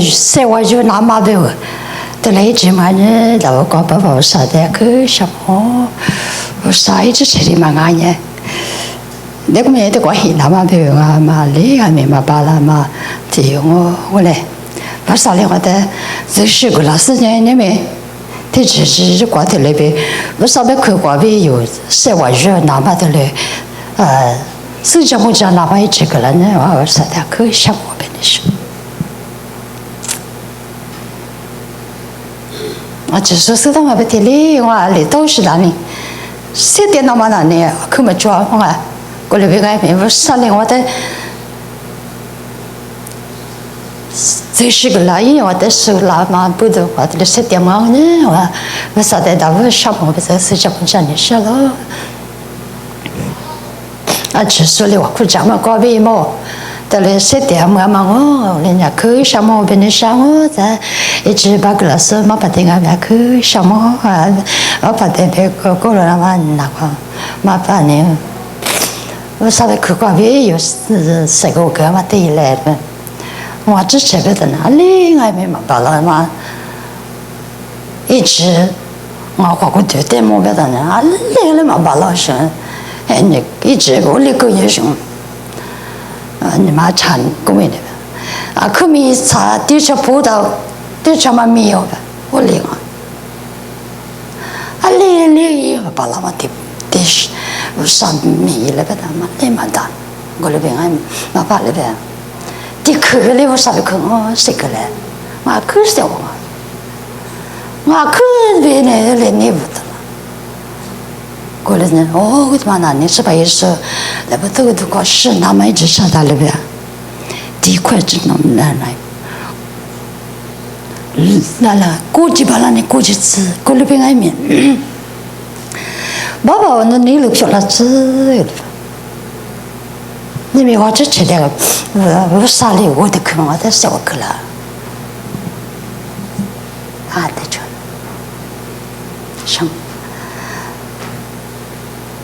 生活就那么的，得来这嘛呢，到搞不好啥的去什么，我啥一直吃的嘛安呢。那个没得关系，那么的啊嘛，你还没嘛巴拉嘛，这我嘞，把啥嘞我的，这是个老师呢，你们。他只挂在那边，我上面看过边有生活热那么的嘞，实际上我讲哪怕一这个了呢，我实在可以想我边的事。我只是说到我边的嘞，我里都是那里，7点那么那里，可没抓我啊，过来边个边我上来我的。这是个啦，因为我的手啦嘛，不得我的7点嘛呢，我啥的到我上我这是怎么讲的事了？啊，只说了我可讲嘛，搞别么？到了7点嘛我人家可以上我边的上我在一直把个老师嘛把那个可以上我啊，我把那个了嘛那个嘛把呢，我啥的可搞别有这个嘛对来的。我只吃不得那里，还没嘛巴拉嘛，一直我花过多点么不得那里了嘛巴拉是，哎你一直我那个也是，你妈产过没的吧？啊，可没查地车葡萄，地车嘛没有吧？我领啊，里嘛巴拉嘛的是，我上没了不得嘛，那么大，我那边还嘛巴那边。你去了，我啥都去，我谁个来？我去是我，我去别那来那不得了。过来呢，我他妈那你是把一说，那不都搞是那么一直上到那边，第一块只能来，估计把那你估计吃，过来边外面，爸爸那你都漂亮吃。你没我这吃的，我啥哩我的去，我的小去了，啊的着，什，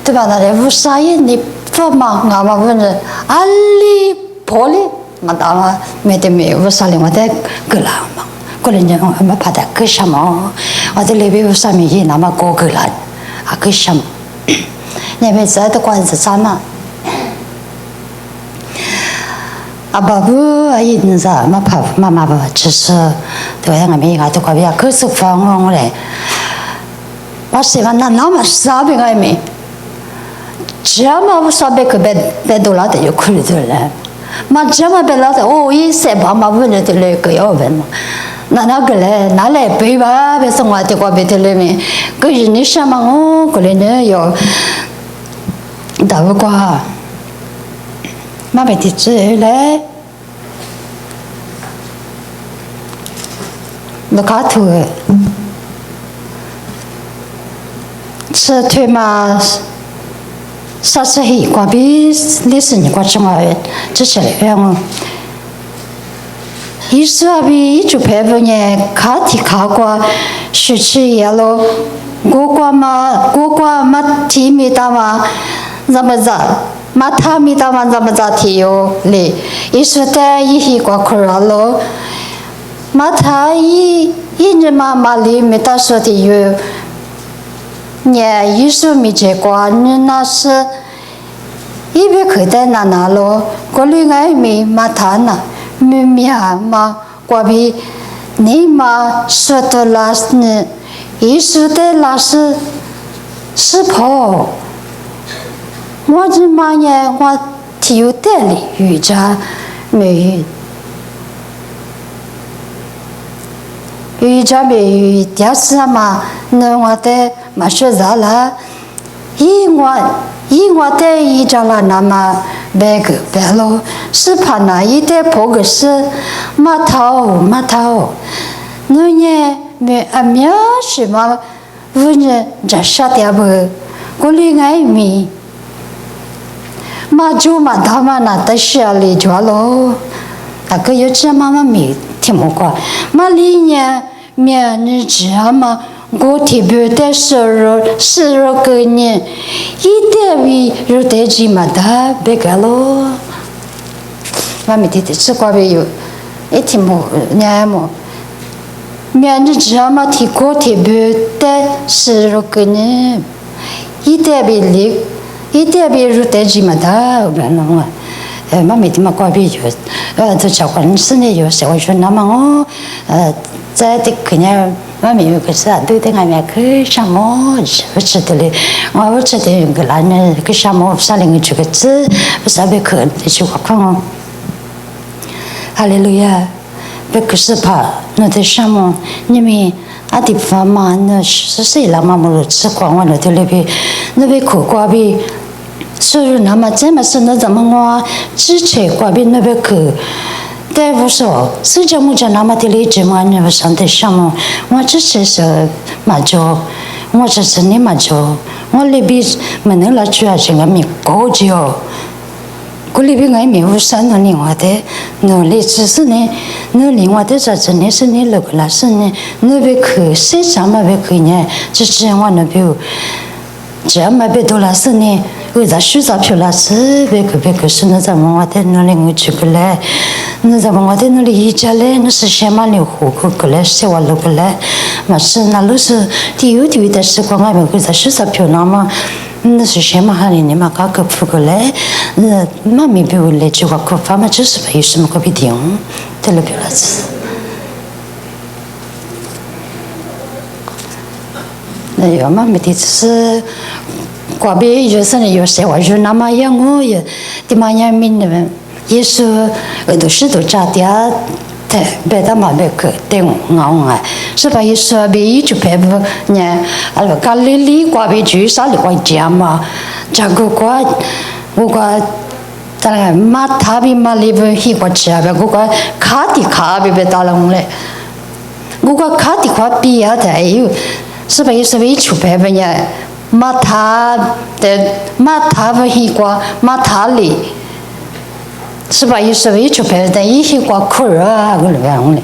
对吧？那我啥也你不忙，我嘛问着，啊哩破哩，我当嘛没得没，我啥哩我的去了嘛，过来人我们怕他去什么，我在那边我啥没去，那么过去了，啊去什么？那边在的关是啥嘛？啊，爸爸啊，一定是嘛怕妈妈不只是，对呀，我们一个都搞不了，可是放我嘞，我喜欢那么傻逼个没，只要嘛我傻逼个别多了的就可以的了，嘛只要嘛别了的，哦，一些爸妈问了的那个要问嘛，那个嘞，那来背吧，别说我的搞别的嘞没，可是你什么哦，可能呢要，大不过。妈没得吃嘞，那卡土，吃腿嘛，啥时候过比历史你过什么？这些嘞我，一说比一就拍不呢，卡提卡过，是吃也咯，过嘛提没得嘛，怎么着？嘛他咪他们怎么着提哟嘞？一说的一过去了，嘛他一日嘛里没得说的哟，你一说没结果，你那是一边去的那咯，过里爱没嘛他那没啊嘛，过比你嘛说的那是呢，一说的那是跑。我这嘛呢，我提有道理，遇着没遇着没遇点事嘛？那我的嘛说啥了？我的遇着了那么别咯，是怕那一点破个事，嘛头，那呢没什么，我呢这啥点不？我里爱没。嘛就嘛他嘛那的事里着咯，那个有这妈妈没听不过，嘛里呢面你知道吗？我特别的食肉个呢，一点为肉的鸡嘛的别个咯，我没听吃过没有，一天么年么，面子只要么提过提不得是如个呢，一点别离，一点别入得几么大，不然嘛。妈咪嘛怪别有，就叫关是呢有时候说那么哦，在的可能妈咪有个啥对的俺们去什么，我吃的嘞，我吃的有个男人去什么，啥零个这个字，不是别去的就我看哦，哈利路亚，别个是怕那的什么，你们。阿弟爸妈那是谁来嘛？我吃光完了，对那边那边苦瓜边。所以那么这么是那怎么我之前挂边那边去，大夫说是这么着那么的理解嘛？你们上的什么？我之前是嘛着，我这是你嘛着，我那边没能来主要是我们高教，我那边我没有上到另外的，努力只是呢，那另外的啥子呢？是你那个那是呢？那边去谁上那边去呢？只是我那边。这样嘛，别多了是呢，我在学校去了是别个是那咱们我在那里我去过来，那咱们我在那里一家嘞，那是什么的户口过来，是我路过来，嘛是那都是第有的时光我们在学校去那嘛，那是什么哈哩你嘛搞个铺过来，那妈咪别来就我可发嘛，只是有什么可比定，对了别了是。那要嘛没得是，过边就是呢，有时候就那么样我也，的嘛样命的们，也是都是都扎的，对，别的嘛别个对我啊，是吧？也是别一直别不呢，啊个咖喱过边就啥里过家嘛，这个过我过。当然，马他比马里不喜欢吃啊，我过卡的卡别打了我嘞，我过卡的卡比啊的有。是吧？也是为出牌不呢？马塔的马塔不喜欢马塔里，是吧？也是为出牌的，也喜欢苦啊，我那边嘞。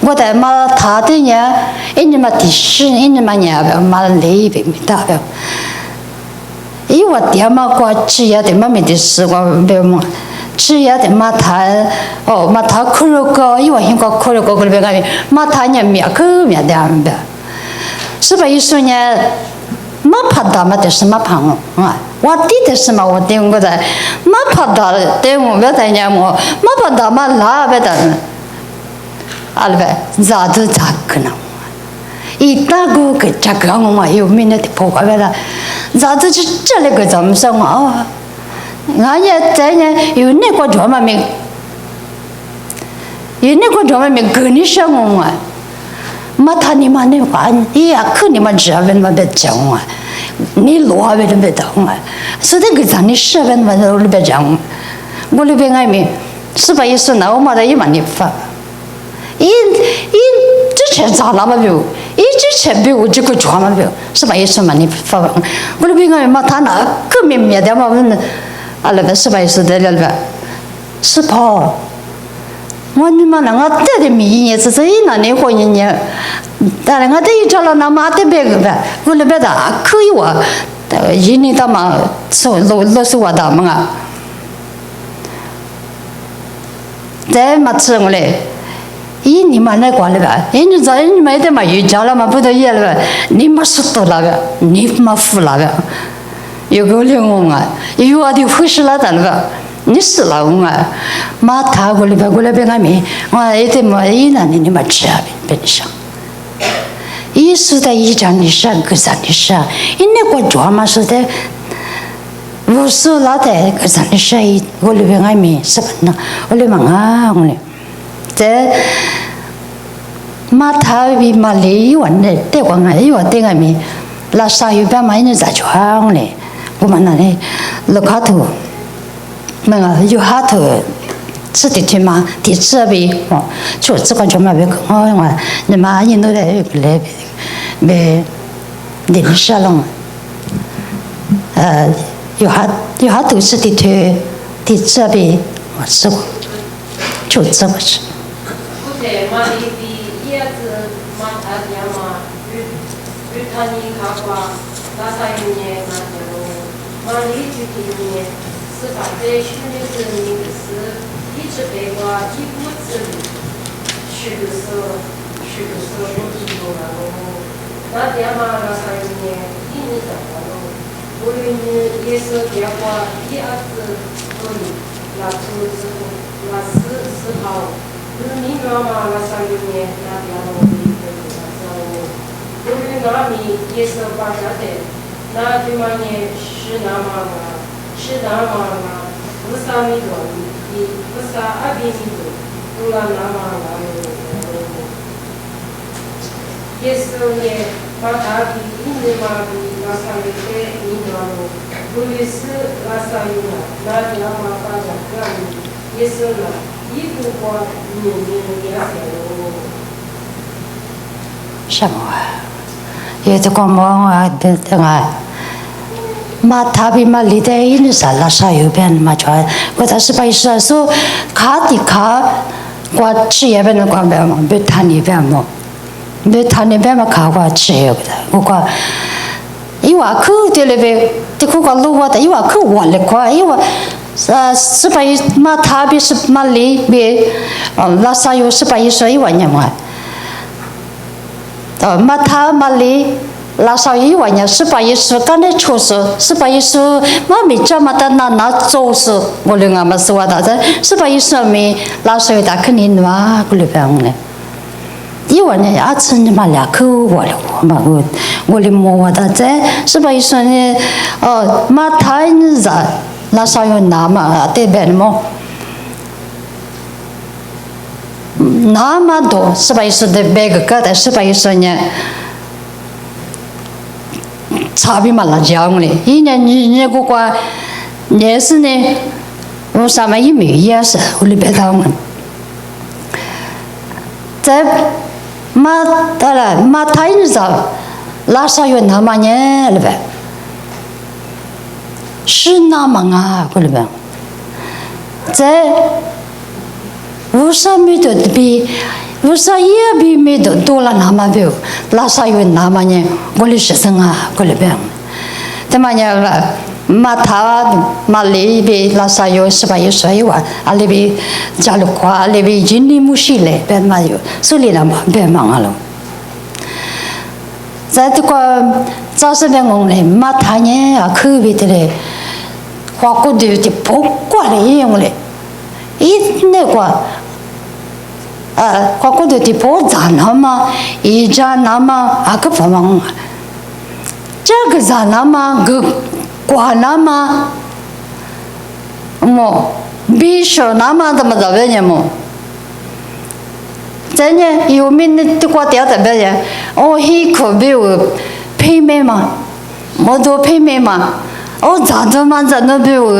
我在马塔的呢，人家嘛地势，人家嘛呢不马里边没大不。因为我爹嘛过吃也的嘛没得事，我别么。吃也的马塔哦，马塔苦肉糕，因为喜欢苦肉糕，我那边个马塔呢没苦没得安排。是吧？一说呢，马爬到嘛的是马爬啊，我弟的是嘛，我弟我在马爬到对我不在呢我马爬到嘛哪不的，啊了呗，咋都咋可能？一大个个这个我有名的破坏了，咋都是这里个怎么说啊？俺也在呢，有那个专门名，有那个专门名跟你说我啊。马他你妈那话，你呀可你妈这边嘛别讲啊，你罗边别讲啊，所以个咱你这边嘛都别讲，我那边外面是吧？也是那我妈的一万你发，之前咋那么别，之前别我这个抓嘛别，是吧？也是嘛你发，我那边外面嘛他那根本没得嘛问，啊那边是吧？也是的了呗，是吧？我你妈那个带的米也是一那年过一年，但是我这一找了那妈的别个呗，我那边的可以我，一年到嘛是老是我的嘛啊，再嘛吃我嘞，一年嘛那过了呗，人家在人家买的嘛有家了嘛不得也了呗，你嘛是多了呗，你嘛富了呗，有个领我啊，有我的会是了的了呗。你是老公啊？马他过来别俺们，我一点么一那你们吃啊边上，一说的一张的上，个张的上，人那个抓嘛说的，我说老的个张的上，我那边俺们是不呢？我那边啊，我嘞，在马他比马里完的，对我俺有对俺们，那啥有边嘛人在抓我嘞，我们那里路卡头。那个有哈头，吃的去嘛，第这边哦，就这个就嘛别个我你妈人都来来别临时了，有哈头吃的去，第这边我吃过，就这么吃。是把这训练生命的事一直背过，一步之路，那点嘛，那啥有呢？一年的话咯，我们也是变化，第二次可以，那思考，你妈妈那啥有呢？那点我们那啥哦，我们那里也是发展的，那对嘛呢？是那么不啥米多，不啥200米多，都那么也是呢，把他的印尼嘛的那上面的印度咯，不也是那上有了，那地方发展个也是了，一部分也是咯。什么啊？也就讲嘛的啊，嘛他比嘛离得印尼拉萨有边嘛传，我他是把说说卡的卡，我吃也不能光边嘛，别谈那边嘛。别谈那边嘛，看过吃的，我讲，因为去的那边，这个个路啊，因为去玩的快，因为是把嘛他比是嘛里边，拉萨有是把一说一万年嘛，嘛他嘛里拉萨一万年是把一说刚才出事，是把一说嘛没这么的那做事，我另外嘛说的，是把一说没拉萨有大肯定嘛，过来边呢。因为呢，阿次你嘛俩口我了嘛我哩摸我的在是吧？说呢，嘛他你咋那啥有拿嘛对边么？那么多是吧？说的别个的是吧？说呢，差别嘛那讲嘞，一年你个个也是呢，我上面一没也是我哩别当们，在。嘛，当然，嘛，他你知道，拉萨有那么年了呗？是那么啊，过来呗？在乌沙米的比乌沙也比没的多了那么多，拉萨有那么年，我的学生啊，过来呗？怎么样了？嘛，他嘛里边拉萨有是吧？有说一万，啊里边加了块，啊里边印尼木西嘞，别嘛有，所以那么别忙了。在这个早上边我嘞，嘛他呢啊口味的嘞，花骨头的不管嘞用嘞，一那个花骨头的不咋那么，一家那么啊个不忙，这个咋那么个。瓜那么，么，比说那么怎么着别人么？真的有名的这瓜掉的别人，一口比我配面嘛，我多配面嘛，咋的嘛咋的比我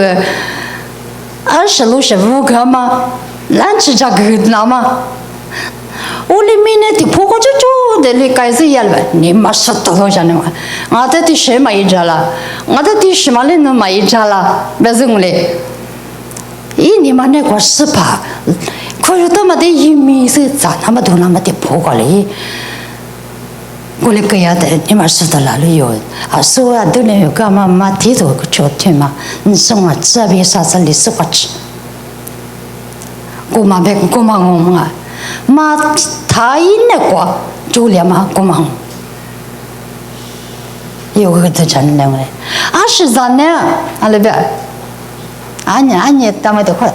25个嘛，难吃这个那么。我里面的婆婆就的哩该是也了，你妈说多少钱的嘛？我这的谁买一张了？我这的什么人能买一张了？别是我嘞，你妈那个是吧？可是他妈的一米是咋那么多那么的婆婆嘞？我哩个样的，你妈说的哪里有？说啊，都能有干嘛提头个昨天嘛？你说我这边啥子历史我吃？我妈别我妈我们啊。嘛，他一那个就连嘛，过忙，有个都真的嘞。是咋呢？那边，你他们都快，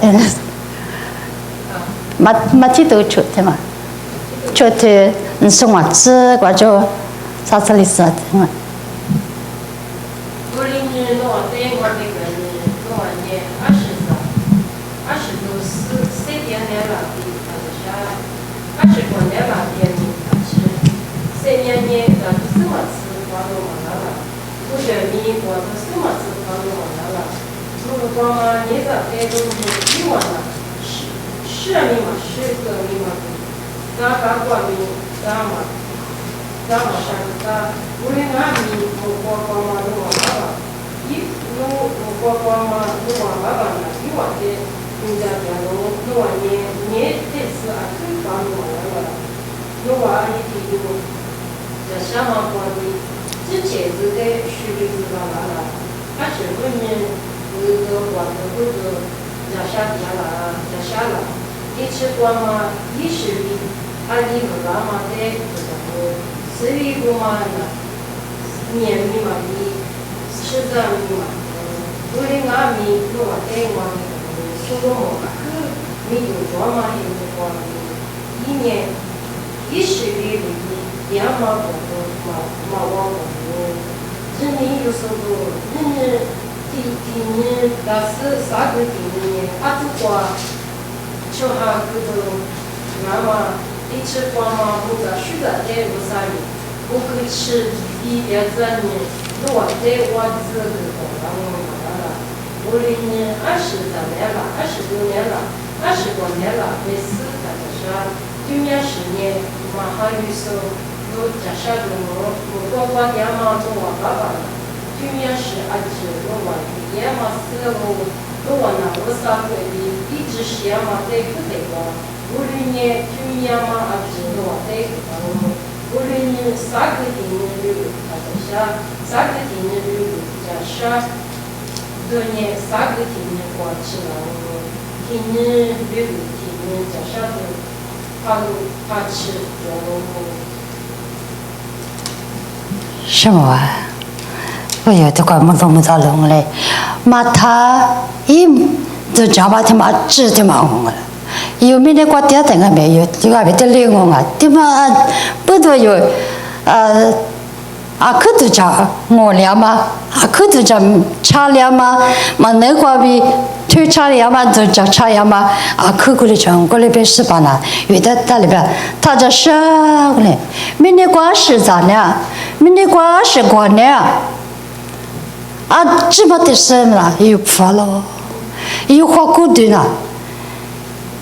嘛提都出的嘛，出的你说我吃过就啥子历史的嘛。光嘛，你这该都是1万了，10米嘛，10个米嘛，咱干过米，咱嘛山，咱无论哪米，光嘛，弄完了，弄光嘛，弄完了，1万的，人家弄完年这次啊，最高弄完了，弄完一提就，这下嘛光的，之前是在水里头了，还是外面。有个管子或者下了，一吃光嘛，20米， 알리 그라마데 그다고 스리고마나 니엠미마니 시자미마 우리가미 노아데와니 소로모가 그 미도 좋아마니 좋아마니 이년 21일이 야마고도 마와고도 저는 요소도 저는 디디는 가스 사그디는 아주과 저하 그도 나마 이치과마 보다 쉬다데 무사히 오크치 이야자니 노아데 와즈그 라모마라 우리는 20年了 20多年了每次大家说20年마하유소 노자샤도 노고과 야마도와 바바라 튜미아시 아지 노와 야마스로 노와나 오사베리 이지시야마 데크데고 우리네 튜미야마 아지 노와 데크고 우리네 사그디니르 아자샤 사그디니르 자샤 도네 사그디니르 와치라고 기니르 기니 자샤도什么啊？我有的怪没到龙嘞，嘛他一就讲嘛他妈指的嘛红了，有没得瓜点等个没有，这个别的灵红啊，对嘛不都有可都讲我俩嘛，可都讲差俩嘛，嘛那瓜比。推差了嘛，就叫差呀嘛，可过来讲，过来别是吧呢？有的在里边，他这啥过来？明年过是咋呢？明年过是过年这么的什么啦？有发了，有花果的呢。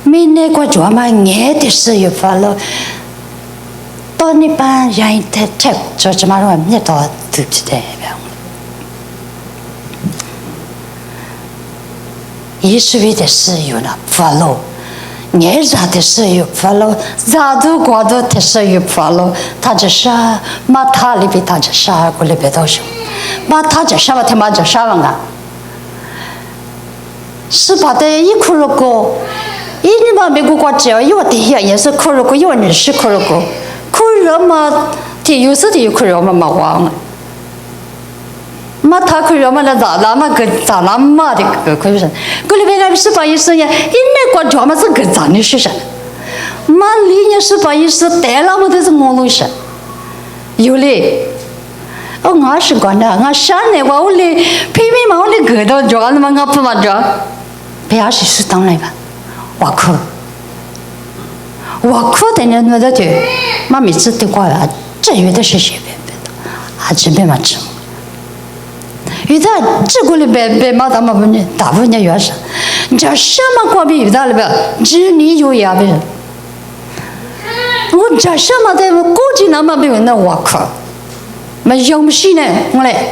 明年过做嘛，年的是有发了。到那班人太太，做什么了？没到都知道。艺术的是有了发了，艺术的是有发了，咋都过都的是有发了。他这啥？马他里边他这啥？过里边都是，马他这啥嘛？他妈这啥玩啊？是把的一块了个，一你妈美国国家，有的也是块了个，有的是块了个，块了嘛，的有时的有块了嘛嘛忘了。嘛，他可以嘛那咋啦嘛个咋啦嘛的个可以说，过里边个是把意思呀，因为国家嘛是个咋的是啥？嘛里呢是把意思带了嘛都是我弄啥？有嘞，我是讲的，我山呢我嘞偏偏嘛我嘞个到抓了嘛我不嘛抓，不要是当来吧，我哭的呢那就嘛每次都过来，这有的是随便的，这边嘛吃。有的这个里边嘛，他们不呢，大部分原是，你这什么国别有的里边，只你有呀别人，我这什么的国际那么别人那我靠，没用不起呢，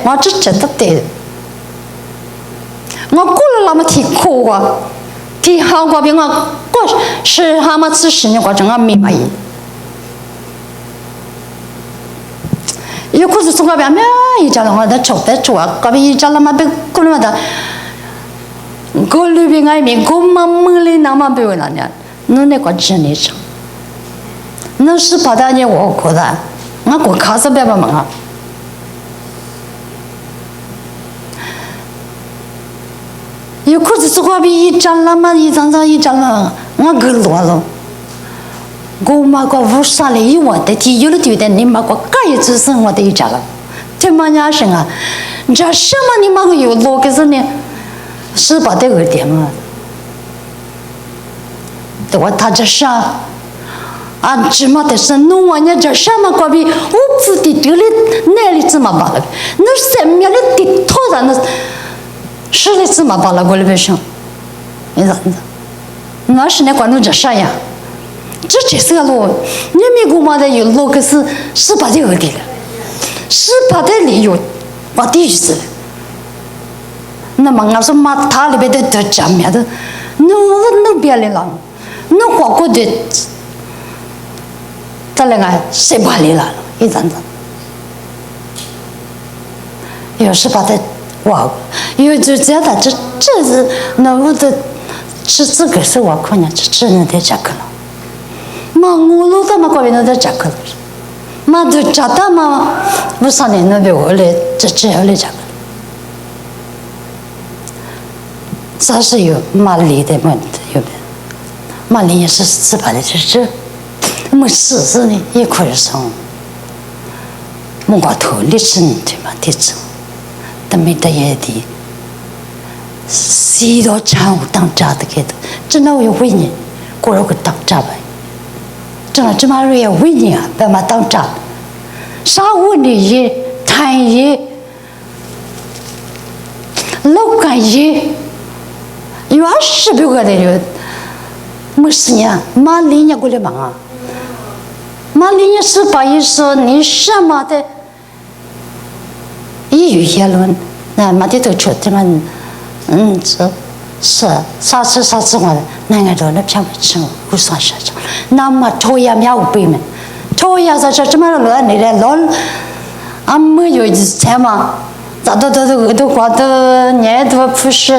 我这真的对，我过了那么挺苦啊，挺好国别我过是他们吃10年过程我没满意。有可是从那边咩一家人我在抽在做啊，那边一家人嘛被过来的，过里边那边过嘛门里那么被为哪样，侬那个真理上，侬是把大家我过的，我过卡是别帮忙啊。有可是从那边一家人嘛一张嘛，我给落了。我嘛个无啥嘞，有我的题，有了对的，你嘛个该做生活的一家了，这么伢生啊，你这什么你嘛个有路可是呢，是把这个点嘛，对我他这啥，芝麻的是弄完伢这什么个比，我不的丢了那里芝麻罢了，那什么了的头上那，是的芝麻罢了，我里边上，你咋，那是那管弄这啥呀？这是个路，你没给我的有路，可是把这个的了，把的里有，我的意思。那么我说嘛，他里边的都讲面的，弄别的了，弄过过的，咱两个谁把里了？一阵子，有时把它哇，有就这样的，这是那我的，这个是我看见这人的这个了。我都嘛过边的讲课了，嘛都讲的嘛，我3年那边我来这来讲。啥是有马里的问题有没有？马里也是失败的，这没事实呢，一块生，没个头历史对嘛的走，但没得也的，谁都常当家的给的，真的我有为你，过了个当家呗，真的这嘛人也为你啊，别嘛当家，啥问题也谈也，老干也。有20多个的人，没事呢，马里人过来忙啊。马里人是把一说你什么的，一语言论，那马的都说他们，这是啥子话的，那个都那偏不清，不算是这，那么抽烟没有背面，抽烟在这么乱你来乱，俺没有钱嘛，咋都刮的年都不是。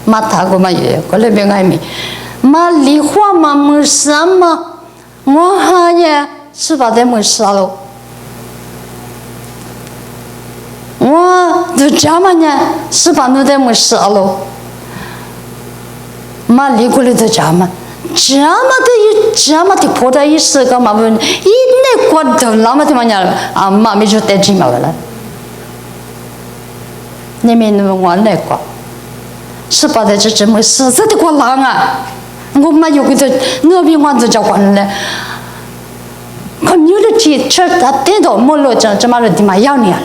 马塔过嘛也，过来别爱米，马梨花嘛没什么，我哈也是把它没啥了，我都这么呢，是把那的没啥了，马梨过来都这么的破的意思干嘛不？一那过头那么的嘛呀，啊妈没就带进来了，你们那么我那过。是把的这么实在的过浪啊！我们有个的那边我就叫完了，可有的去吃他带到没了这么的嘛要你了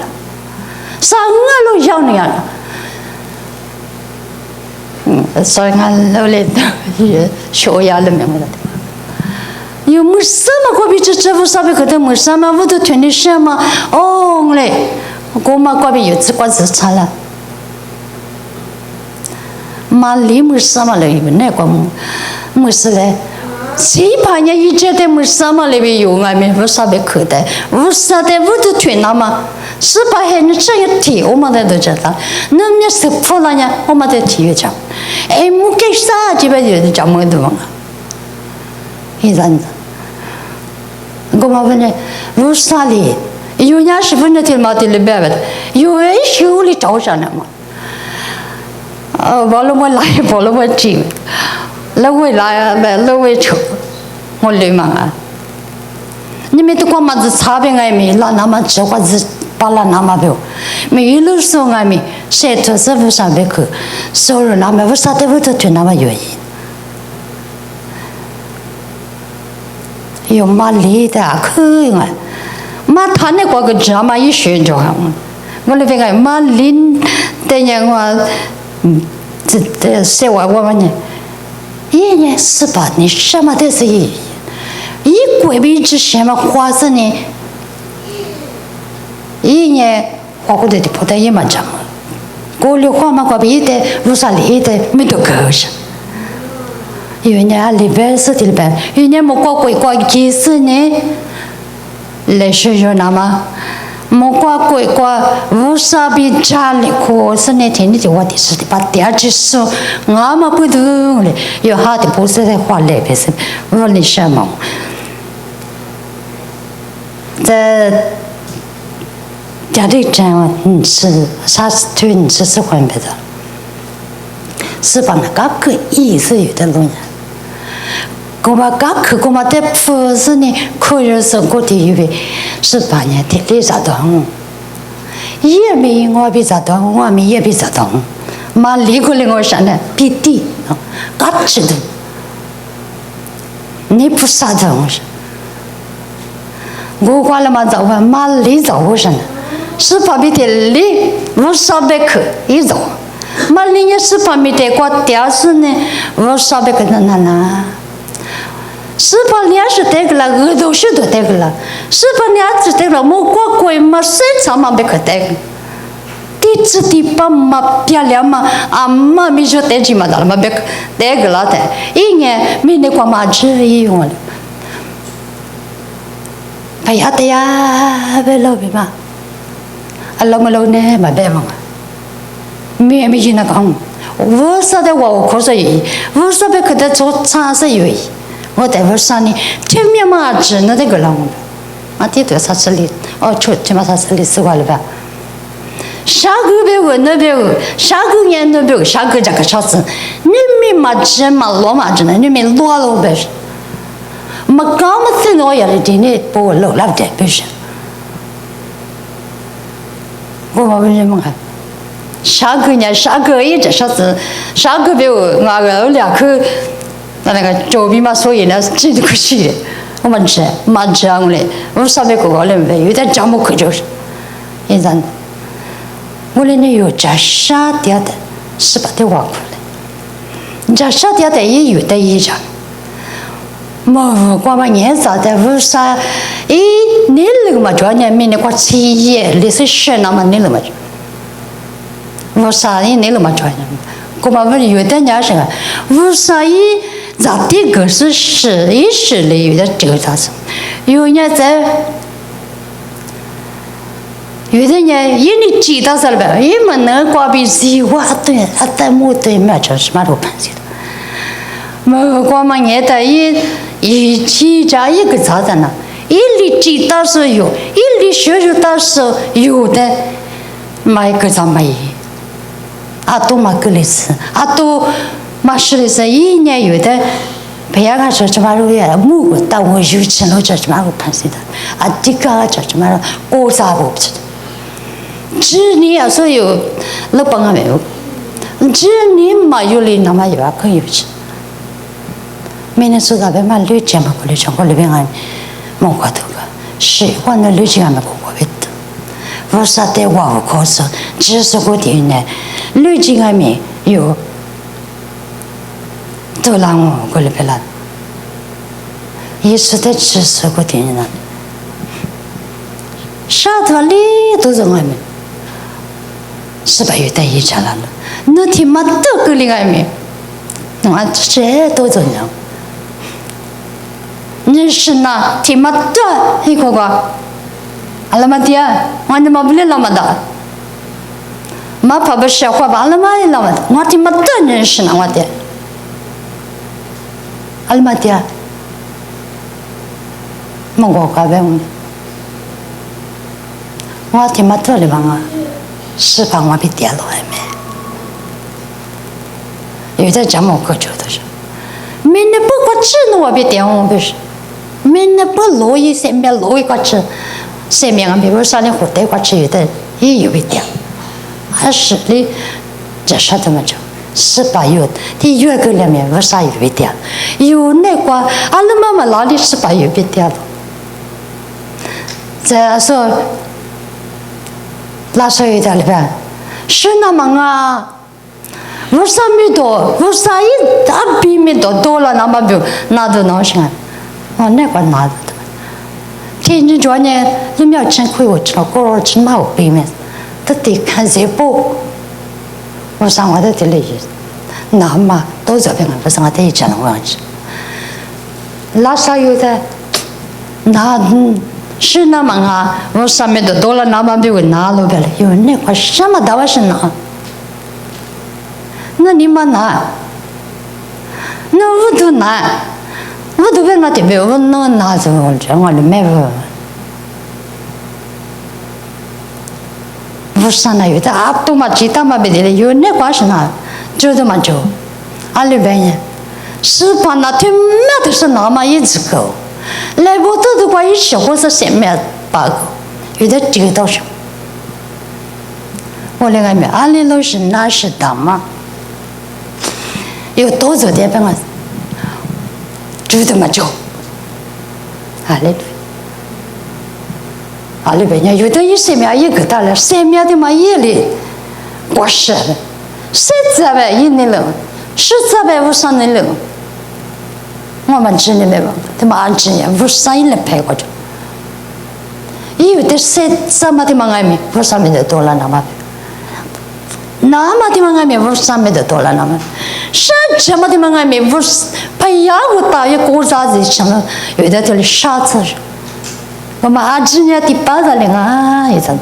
，3个都要你了，所以俺老来的也学呀了明白了。有没什么过比这不啥别个的没什么，我都听你什么哦嘞，我们过比有只管是差了。马里没什么了，那个没事嘞。谁把人一直在没什么里边有外面不啥别口袋，不啥的我都听了嘛。是把人这一提，我们都知道。那你是服了呢，我们都提一讲。哎，没给啥这边有讲么多嘛？一阵子，我们问你，为啥哩？有人是问的听嘛的里边的，有人修理找上了嘛？我了我来，我了我去，了我来了我丑，我流氓啊！你们都光嘛子差别爱没，那么只或是把那那么表，没一路说爱没，谁都是不上别去，收入那么为啥的我都就那么原因，有嘛理的可啊，嘛他那个这么一学就好，我那边个嘛理的人我。这说我问你，一年18年什么都是一国民之什么花子呢？一年花过的不得一毛钱，过了花嘛过别的无啥理的没得够是。有年里边是里边，有年没过几十年，来学学那么。莫过无啥比家里过是那天你就我的是的把第二只手我们不懂了，有好的不是在花来别是我的什么，在家里讲是啥是对你是换别的，是把那个意思有的路呢。我们刚去，我们在不是呢，可以生活的以为18年的历啥东，也没我比啥东，我们也比啥东，嘛离过来我啥呢？比地啊，嘎知道，你不啥东西，我过了嘛早晚嘛离早我啥呢？18比的离，我啥别去一早，嘛离也18米的过第二次呢，我啥别去那。18年是得个了，额头是都得个了。18年是得了，莫过贵嘛，谁长嘛别可得个。第次第8嘛漂亮嘛，啊嘛没说得几嘛的了嘛别得个了的。一年没那个嘛只用了。哎呀的呀，别老别嘛，啊老么老呢嘛别嘛，没去那讲，我说的我可是有，我说别可得做尝试有。我在我上呢，前面嘛只能那个了，啊，这都啥子哩？哦，出这嘛啥子哩？是话了吧？啥个别个那别个，啥个年那别个，啥个这个啥子？你们嘛只嘛老嘛只能，你们老了别是，嘛刚嘛是老也是今天把我老了的别是，我为什么看？啥个年啥个一直啥子，啥个别个那个两口。那个周边嘛，所以呢，真的可惜的。我们吃，蛮吃我嘞。我上面哥哥嘞，有点讲不开就是。现在，我嘞那有这啥点的，18的挖苦嘞。你这啥点的也有的一张。我们年早的为啥？你那个嘛，主要呢，明年过七月，2010那么你那么。为啥你那么主要呢？我们有的年是个，为啥咱这个是11里有的这个啥子？有人在，有的人一你知道啥了吧？一么能挂比西瓜对，他在木对面这什么都盘子的。我光嘛年的一起这一个啥子呢？一里知道是有，一里学到是有的，买个啥买？啊，都嘛个类似，啊都嘛是的是一年有的，培养个这嘛路也木个，但我有钱了这嘛个盘子的，啊这个这嘛过啥不知道，只你要说有，那帮俺没有，只你嘛有哩，那么有啊可以不吃，明年说咱们嘛绿节嘛过来唱过那边俺，莫过头个，习惯了绿节俺们过过别的。我啥的话我告诉，只是个点呢，绿金还没有，都让我过来别了。一说的只是个点呢，啥子里都是我们，18月的一场了，那天嘛都过来没，那这都这样。你是那天嘛都一个个。alamat dia, mana mau beli alamat dah. Mapa bersyawa alamat alamat. Ngerti mata ni senang mati. Alamat dia. Monggo kabeh. Ngerti mata le bang. 释放我比跌落还没。有的讲我个觉得是，明年不过吃呢我比跌我不是，明年不落一些面落一个吃。生命啊，比如说你活得过去有的也有一点，20里这啥怎么着？18有，第月个里面为啥有一点？有那个阿拉妈妈哪里18有一点了？再说，那时候有点里边，是那么啊，为啥没多？为啥一大笔没多了那么多？那都哪行啊？哦，那个拿的。天津昨年你们要真亏我知道，过了真嘛我背面，他得看谁播。我上我的这里，那嘛都这边不是我的一讲我去。拉萨有的，那是那么啊，我上面的多了那么比我拿了呗了，有那块什么大是拿？那你们拿？那我都拿。我都问我这边，我能拿走这我的买不？我上那有的啊，都嘛知道嘛别的了，有那关系呢，就这么做，阿里边人，是把那天买的是那么一只狗，来不都的话一小伙子前面8个，有的知道什么？我那个没，阿里老师那是的嘛，有多少点办法？就这么做，阿里边有的一生命一个大了，生命的嘛夜里过世了，300万一年了，10万5上年了，我们这里没有，他们安置呢5上一年拍过去，有的3嘛的嘛外面5上面的多了那么。那么的嘛，俺们不上面的多了，那么，啥这么的嘛，俺们不是培养我大约过啥子成了，有的这里啥子，我们阿侄女的8个人啊，一阵，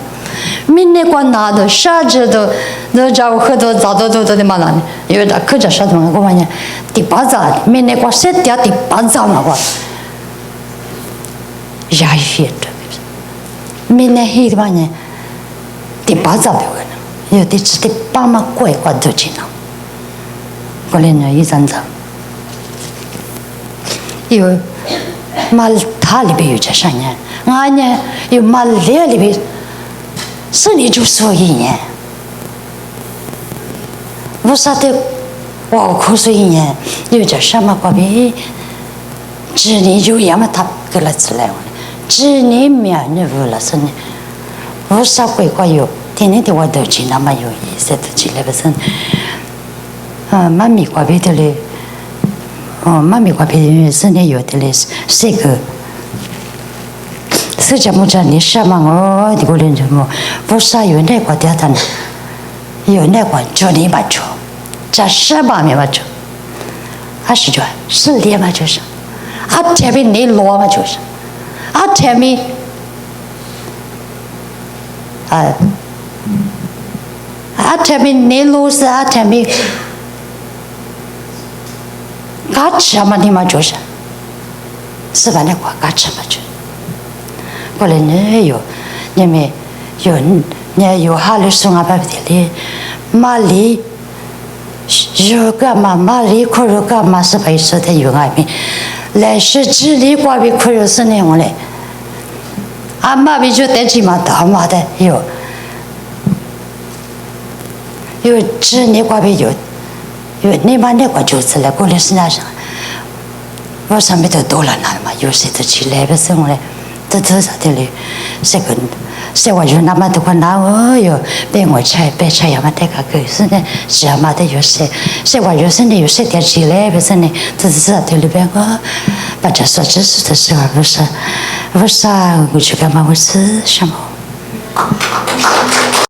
明年过拿的啥子都，那家伙很多早都的嘛了，因为他可着啥东西，我发现第八章，明年过7点第8章了，我压抑着，明年黑的嘛呢，第8章的我呢，有的是第8嘛怪都进了，过来呢一张张，有马塔里边有这啥呢？俺呢有马列里边，是你就说一年。我啥的，我口水呢，有点什么关系？只你就要么他给了出来，只你面呢不了是呢，我啥鬼怪有，天天的我都去那么有意思的去那个是，妈咪关系的嘞，妈咪关系是呢有的嘞，这个，是这么着你什么我的个人什么，我啥有那个的他呢，有那个就你把着。这什么没嘛就，还是就是连嘛就是，前面你落嘛就是，前面，前面你落是前面，吃嘛你嘛就是，是吧？那个吃嘛就，过来呢有，你们有哈里送啊巴的哩，马里。有干嘛？马里可有干嘛？是白说的有外面，来是这里挂边可有是那样嘞。俺妈边就带起嘛，大妈的有这里挂边有你妈那个就是来过来是那啥，我上面都多了那嘛，有些都起来不是我嘞，都啥的嘞，这个。是我就那么多个拿我哟，被我拆要么这个狗是呢，是要么的有些，是我有些呢有些点起来不是呢，这是这里边我把这说这是的时候不是，我去干嘛我是什么？